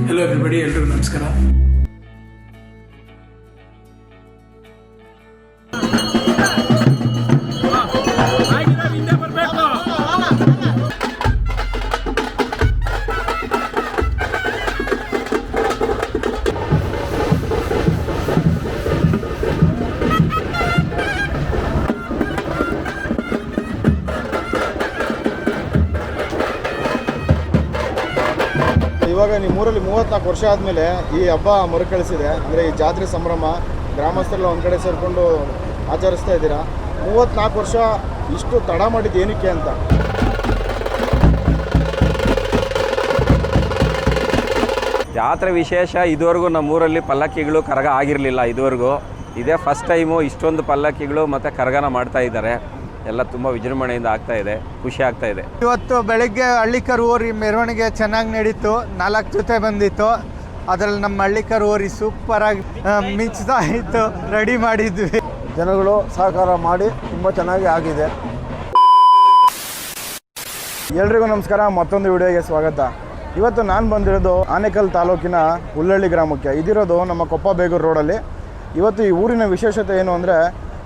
Hello everybody, ಎಲ್ರಿಗೂ ನಮಸ್ಕಾರ. ಇವಾಗ ನಿಮ್ಮೂರಲ್ಲಿ 34 ವರ್ಷ ಆದಮೇಲೆ ಈ ಹಬ್ಬ ಮರುಕಳಿಸಿದೆ. ಅಂದರೆ ಈ ಜಾತ್ರೆ ಸಂಭ್ರಮ ಗ್ರಾಮಸ್ಥರೆಲ್ಲ ಒಂದು ಕಡೆ ಸೇರಿಕೊಂಡು ಆಚರಿಸ್ತಾ ಇದ್ದೀರಾ. 34 ವರ್ಷ ಇಷ್ಟು ತಡ ಮಾಡಿದ್ದು ಏನಕ್ಕೆ ಅಂತ? ಜಾತ್ರೆ ವಿಶೇಷ. ಇದುವರೆಗೂ ನಮ್ಮೂರಲ್ಲಿ ಪಲ್ಲಕ್ಕಿಗಳು ಕರಗ ಆಗಿರಲಿಲ್ಲ. ಇದುವರೆಗೂ ಇದೇ ಫಸ್ಟ್ ಟೈಮು ಇಷ್ಟೊಂದು ಪಲ್ಲಕ್ಕಿಗಳು ಮತ್ತು ಕರಗನ ಮಾಡ್ತಾ ಇದ್ದಾರೆ. ಎಲ್ಲ ತುಂಬ ವಿಜೃಂಭಣೆಯಿಂದ ಆಗ್ತಾ ಇದೆ, ಖುಷಿ ಆಗ್ತಾ ಇದೆ. ಇವತ್ತು ಬೆಳಗ್ಗೆ ಹಳ್ಳಿಕರು ಓರಿ ಮೆರವಣಿಗೆ ಚೆನ್ನಾಗಿ ನಡೀತು. 4 ಜೊತೆ ಬಂದಿತ್ತು. ಅದರಲ್ಲಿ ನಮ್ಮ ಹಳ್ಳಿಕರು ಓರಿ ಸೂಪರಾಗಿ ಮಿಂಚ್ತಾ ಇತ್ತು. ರೆಡಿ ಮಾಡಿದ್ವಿ. ಜನಗಳು ಸಹಕಾರ ಮಾಡಿ ತುಂಬ ಚೆನ್ನಾಗಿ ಆಗಿದೆ. ಎಲ್ರಿಗೂ ನಮಸ್ಕಾರ, ಮತ್ತೊಂದು ವಿಡಿಯೋಗೆ ಸ್ವಾಗತ. ಇವತ್ತು ನಾನು ಬಂದಿರೋದು ಆನೇಕಲ್ ತಾಲೂಕಿನ ಹುಲ್ಲಳ್ಳಿ ಗ್ರಾಮಕ್ಕೆ. ಇದಿರೋದು ನಮ್ಮ ಕೊಪ್ಪ ಬೇಗೂರು ರೋಡಲ್ಲಿ. ಇವತ್ತು ಈ ಊರಿನ ವಿಶೇಷತೆ ಏನು ಅಂದರೆ,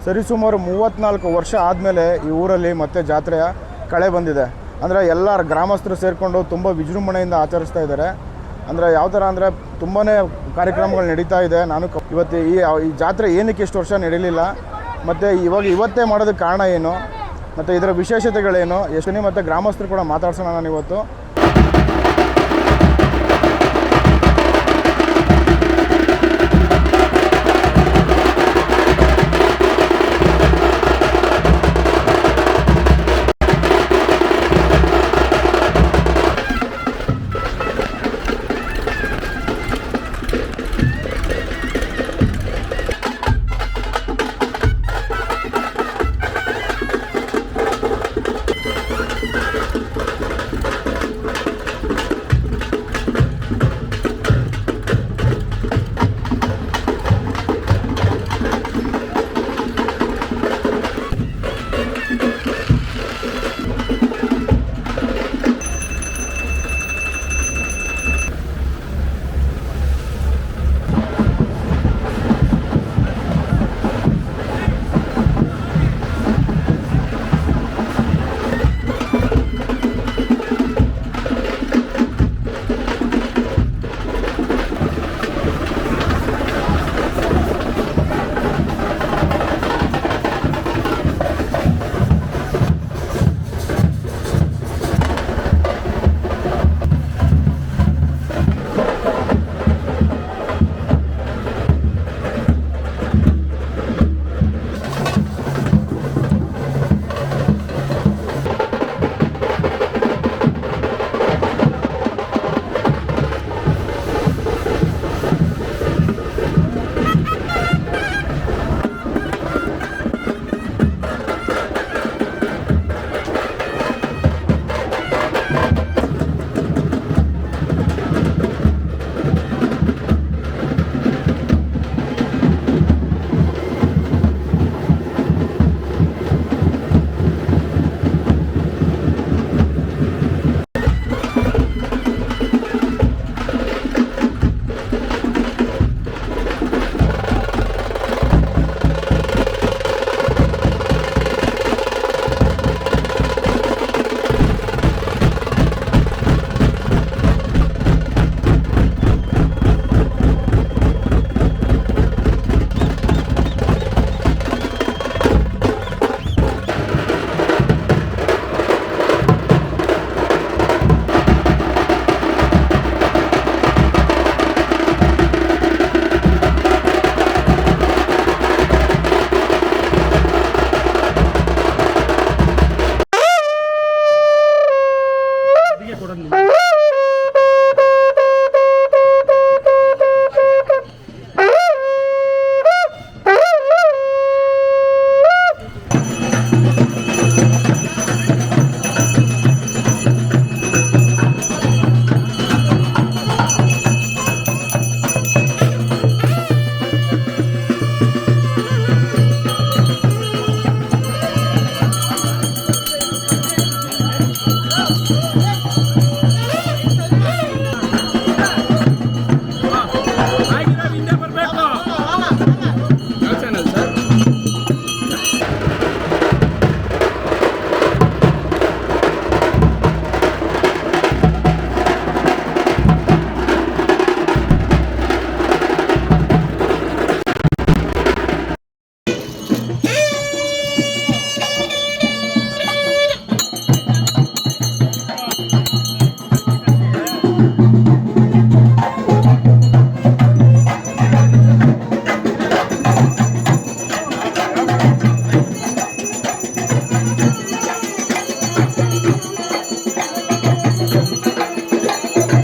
ಸರಿಸುಮಾರು 34 ವರ್ಷ ಆದಮೇಲೆ ಈ ಊರಲ್ಲಿ ಮತ್ತೆ ಜಾತ್ರೆಯ ಕಳೆ ಬಂದಿದೆ. ಅಂದರೆ ಎಲ್ಲ ಗ್ರಾಮಸ್ಥರು ಸೇರಿಕೊಂಡು ತುಂಬ ವಿಜೃಂಭಣೆಯಿಂದ ಆಚರಿಸ್ತಾ ಇದ್ದಾರೆ. ಅಂದರೆ ಯಾವ ಥರ ಅಂದರೆ ತುಂಬಾ ಕಾರ್ಯಕ್ರಮಗಳು ನಡೀತಾ ಇದೆ. ನಾನು ಇವತ್ತು ಈ ಜಾತ್ರೆ ಏನಕ್ಕೆ ಇಷ್ಟು ವರ್ಷ ನಡೀಲಿಲ್ಲ, ಮತ್ತು ಇವತ್ತೇ ಮಾಡೋದಕ್ಕೆ ಕಾರಣ ಏನು, ಮತ್ತು ಇದರ ವಿಶೇಷತೆಗಳೇನು, ಎಷ್ಟು ಮತ್ತು ಗ್ರಾಮಸ್ಥರು ಕೂಡ ಮಾತಾಡ್ಸೋಣ ನಾನು ಇವತ್ತು.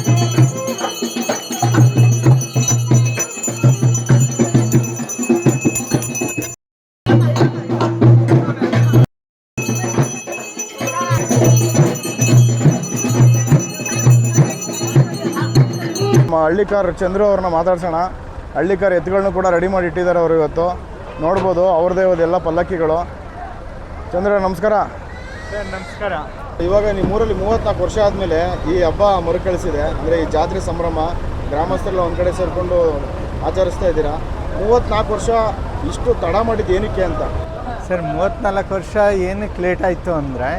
ನಮ್ಮ ಹಳ್ಳಿಕಾರ್ ಚಂದ್ರು ಅವ್ರನ್ನ ಮಾತಾಡ್ಸೋಣ. ಹಳ್ಳಿಕಾರ್ ಎತ್ತುಗಳನ್ನೂ ಕೂಡ ರೆಡಿ ಮಾಡಿ ಇಟ್ಟಿದ್ದಾರೆ ಅವರು ಇವತ್ತು. ನೋಡ್ಬೋದು ಅವ್ರದ್ದೇ ಎಲ್ಲ ಪಲ್ಲಕ್ಕಿಗಳು. ಚಂದ್ರ ನಮಸ್ಕಾರ. ಸರ್ ನಮಸ್ಕಾರ. ಇವಾಗ ನಿಮ್ಮೂರಲ್ಲಿ 34 ವರ್ಷ ಆದಮೇಲೆ ಈ ಹಬ್ಬ ಮರುಕಳಿಸಿದೆ. ಅಂದರೆ ಈ ಜಾತ್ರೆ ಸಂಭ್ರಮ ಗ್ರಾಮಸ್ಥರೆಲ್ಲ ಒಂದು ಕಡೆ ಸೇರಿಕೊಂಡು ಆಚರಿಸ್ತಾ ಇದ್ದೀರಾ. 34 ವರ್ಷ ಇಷ್ಟು ತಡ ಮಾಡಿದ್ದು ಏನಕ್ಕೆ ಅಂತ? ಸರ್ 34 ವರ್ಷ ಏನಕ್ಕೆ ಲೇಟ್ ಆಯಿತು ಅಂದರೆ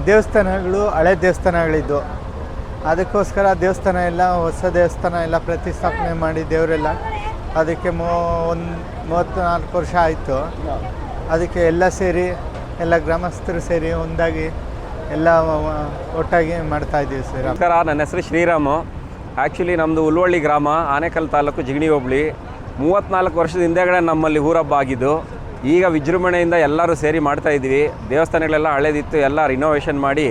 ದೇವಸ್ಥಾನಗಳು ಹಳೆ ದೇವಸ್ಥಾನಗಳಿದ್ದು, ಅದಕ್ಕೋಸ್ಕರ ದೇವಸ್ಥಾನ ಎಲ್ಲ ಹೊಸ ದೇವಸ್ಥಾನ ಎಲ್ಲ ಪ್ರತಿಷ್ಠಾಪನೆ ಮಾಡಿ ದೇವರೆಲ್ಲ ಅದಕ್ಕೆ 34 ವರ್ಷ ಆಯಿತು. ಅದಕ್ಕೆ ಎಲ್ಲ ಸೇರಿ ಎಲ್ಲ ಗ್ರಾಮಸ್ಥರು ಸೇರಿ ಒಂದಾಗಿ ಎಲ್ಲ ಒಟ್ಟಾಗಿ ಮಾಡ್ತಾಯಿದ್ದೀವಿ ಸರ್. ನಮಸ್ಕಾರ, ನನ್ನ ಹೆಸರು ಶ್ರೀರಾಮು. ಆ್ಯಕ್ಚುಲಿ ನಮ್ಮದು ಹುಲ್ವಳ್ಳಿ ಗ್ರಾಮ, ಆನೇಕಲ್ ತಾಲೂಕು, ಜಿಗಣಿ ಹೋಬಳಿ. 34 ವರ್ಷದ ಹಿಂದೆಗಡೆ ನಮ್ಮಲ್ಲಿ ಊರಬ್ಬ ಆಗಿದ್ದು. ಈಗ ವಿಜೃಂಭಣೆಯಿಂದ ಎಲ್ಲರೂ ಸೇರಿ ಮಾಡ್ತಾಯಿದ್ವಿ. ದೇವಸ್ಥಾನಗಳೆಲ್ಲ ಹಳೇದಿತ್ತು, ಎಲ್ಲ ರಿನೋವೇಷನ್ ಮಾಡಿ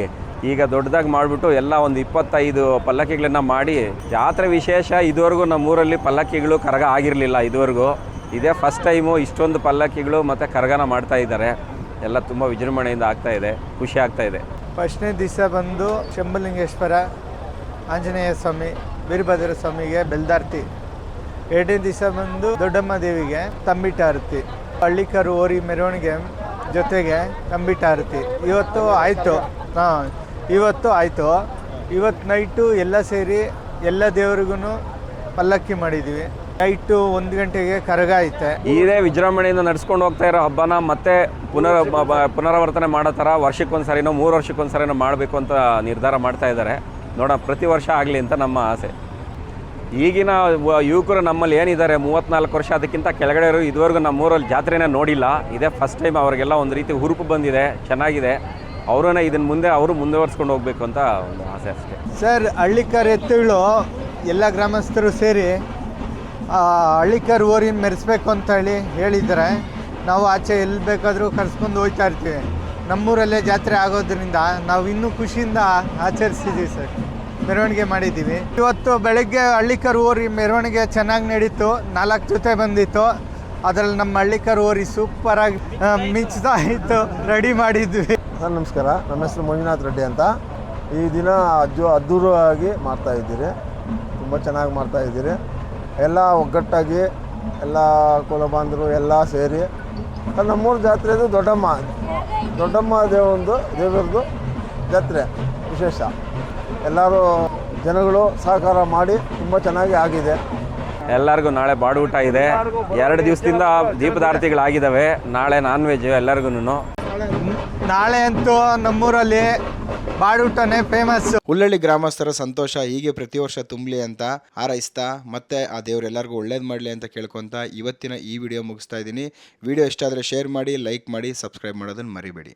ಈಗ ದೊಡ್ಡದಾಗಿ ಮಾಡಿಬಿಟ್ಟು ಎಲ್ಲ ಒಂದು 25 ಪಲ್ಲಕ್ಕಿಗಳನ್ನು ಮಾಡಿ ಜಾತ್ರೆ ವಿಶೇಷ. ಇದುವರೆಗೂ ನಮ್ಮೂರಲ್ಲಿ ಪಲ್ಲಕ್ಕಿಗಳು ಕರಗ ಆಗಿರಲಿಲ್ಲ ಇದುವರೆಗೂ. ಇದೇ ಫಸ್ಟ್ ಟೈಮು ಇಷ್ಟೊಂದು ಪಲ್ಲಕ್ಕಿಗಳು ಮತ್ತು ಕರಗನ ಮಾಡ್ತಾ ಇದ್ದಾರೆ. ಎಲ್ಲ ತುಂಬ ವಿಜೃಂಭಣೆಯಿಂದ ಆಗ್ತಾಯಿದೆ, ಖುಷಿ ಆಗ್ತಾಯಿದೆ. ಫಸ್ಟ್ನೇ ದಿವಸ ಬಂದು ಶಂಭುಲಿಂಗೇಶ್ವರ, ಆಂಜನೇಯ ಸ್ವಾಮಿ, ವೀರಭದ್ರ ಸ್ವಾಮಿಗೆ ಬೆಲ್ದಾರ್ತಿ. ಎರಡನೇ ದಿವಸ ಬಂದು ದೊಡ್ಡಮ್ಮ ದೇವಿಗೆ ತಂಬಿಟ ಆರತಿ, ಹಳ್ಳಿಕಾರು ಓರಿ ಮೆರವಣಿಗೆ ಜೊತೆಗೆ ತಂಬಿಟ ಆರತಿ. ಇವತ್ತು ಆಯಿತು. ಇವತ್ತು ಆಯಿತು. ಇವತ್ತು ನೈಟು ಎಲ್ಲ ಸೇರಿ ಎಲ್ಲ ದೇವರಿಗೂ ಪಲ್ಲಕ್ಕಿ ಮಾಡಿದ್ದೀವಿ. ನೈಟು 1 ಗಂಟೆಗೆ ಕರಗ ಐತೆ. ಇದೇ ವಿಜೃಂಭಣೆಯಿಂದ ನಡೆಸ್ಕೊಂಡು ಹೋಗ್ತಾ ಇರೋ ಹಬ್ಬನ ಮತ್ತೆ ಪುನರಾವರ್ತನೆ ಮಾಡೋ ಥರ ವರ್ಷಕ್ಕೊಂದ್ಸರಿನೋ 3 ವರ್ಷಕ್ಕೊಂದ್ಸರಿನೋ ಮಾಡಬೇಕು ಅಂತ ನಿರ್ಧಾರ ಮಾಡ್ತಾ ಇದ್ದಾರೆ. ನೋಡೋಣ, ಪ್ರತಿ ವರ್ಷ ಆಗಲಿ ಅಂತ ನಮ್ಮ ಆಸೆ. ಈಗಿನ ಯುವಕರು ನಮ್ಮಲ್ಲಿ ಏನಿದ್ದಾರೆ 34 ವರ್ಷ ಅದಕ್ಕಿಂತ ಕೆಳಗಡೆ ಇರೋ ಇದುವರೆಗೂ ನಮ್ಮೂರಲ್ಲಿ ಜಾತ್ರೆನೇ ನೋಡಿಲ್ಲ. ಇದೇ ಫಸ್ಟ್ ಟೈಮ್. ಅವರಿಗೆಲ್ಲ ಒಂದು ರೀತಿ ಹುರುಪು ಬಂದಿದೆ, ಚೆನ್ನಾಗಿದೆ. ಅವರನ್ನ ಇದನ್ನು ಮುಂದೆ ಅವರು ಮುಂದುವರ್ಸ್ಕೊಂಡು ಹೋಗಬೇಕು ಅಂತ ಒಂದು ಆಸೆ ಅಷ್ಟೇ. ಸರ್, ಹಳ್ಳಿಕಾರ್ ಎತ್ತುಗಳು ಎಲ್ಲ ಗ್ರಾಮಸ್ಥರು ಸೇರಿ ಹಳ್ಳಿಕಾರ್ ಓರಿನ ಮೆರೆಸ್ಬೇಕು ಅಂತ ಹೇಳಿದ್ದಾರೆ. ನಾವು ಆಚೆ ಎಲ್ಲಿ ಬೇಕಾದರೂ ಕರ್ಸ್ಕೊಂಡು ಹೋಗ್ತಾ ಇರ್ತೀವಿ. ನಮ್ಮೂರಲ್ಲೇ ಜಾತ್ರೆ ಆಗೋದ್ರಿಂದ ನಾವು ಇನ್ನೂ ಖುಷಿಯಿಂದ ಆಚರಿಸಿದ್ದೀವಿ ಸರ್. ಮೆರವಣಿಗೆ ಮಾಡಿದ್ದೀವಿ. ಇವತ್ತು ಬೆಳಗ್ಗೆ ಹಳ್ಳಿಕಾರ್ ಓರಿ ಮೆರವಣಿಗೆ ಚೆನ್ನಾಗಿ ನಡೀತು. 4 ಜೊತೆ ಬಂದಿತ್ತು. ಅದರಲ್ಲಿ ನಮ್ಮ ಹಳ್ಳಿಕಾರ್ ಓರಿ ಸೂಪರಾಗಿ ಮಿಂಚ್ತಾ ಇತ್ತು. ರೆಡಿ ಮಾಡಿದ್ವಿ. ಸರ್ ನಮಸ್ಕಾರ, ನಮ್ಮ ಹೆಸರು ಮಂಜುನಾಥ್ ರೆಡ್ಡಿ ಅಂತ. ಈ ದಿನ ಅದ್ದೂರಿಯಾಗಿ ಮಾಡ್ತಾಯಿದ್ದೀರಿ, ತುಂಬ ಚೆನ್ನಾಗಿ ಮಾಡ್ತಾಯಿದ್ದೀರಿ. ಎಲ್ಲ ಒಗ್ಗಟ್ಟಾಗಿ ಎಲ್ಲ ಕುಲಬಾಂಧವರು ಎಲ್ಲ ಸೇರಿ. ನಮ್ಮೂರ ಜಾತ್ರೆದು ದೊಡ್ಡಮ್ಮ ದೇವರದು ಜಾತ್ರೆ ವಿಶೇಷ. ಎಲ್ಲರೂ ಜನಗಳು ಸಹಕಾರ ಮಾಡಿ ತುಂಬ ಚೆನ್ನಾಗಿ ಆಗಿದೆ. ಎಲ್ಲರಿಗೂ ನಾಳೆ ಬಾಡೂಟ ಇದೆ. 2 ದಿವಸದಿಂದ ದೀಪದಾರತಿಗಳಾಗಿದ್ದಾವೆ. ನಾಳೆ ನಾನ್ ವೆಜ್ ಎಲ್ಲರಿಗೂ. ನಾಳೆ ಅಂತೂ ನಮ್ಮೂರಲ್ಲಿ ಬಾಡೂಟನೇ ಫೇಮಸ್. ಹುಲ್ಲಳ್ಳಿ ಗ್ರಾಮಸ್ಥರ ಸಂತೋಷ ಹೀಗೆ ಪ್ರತಿ ವರ್ಷ ತುಂಬಲಿ ಅಂತ ಹಾರೈಸ್ತಾ ಮತ್ತೆ ಆ ದೇವ್ರು ಎಲ್ಲರಿಗೂ ಒಳ್ಳೇದು ಮಾಡಲಿ ಅಂತ ಕೇಳ್ಕೊತ ಇವತ್ತಿನ ಈ ವಿಡಿಯೋ ಮುಗಿಸ್ತಾ ಇದ್ದೀನಿ. ವಿಡಿಯೋ ಇಷ್ಟ ಆದರೆ ಶೇರ್ ಮಾಡಿ, ಲೈಕ್ ಮಾಡಿ, ಸಬ್ಸ್ಕ್ರೈಬ್ ಮಾಡೋದನ್ನು ಮರಿಬೇಡಿ.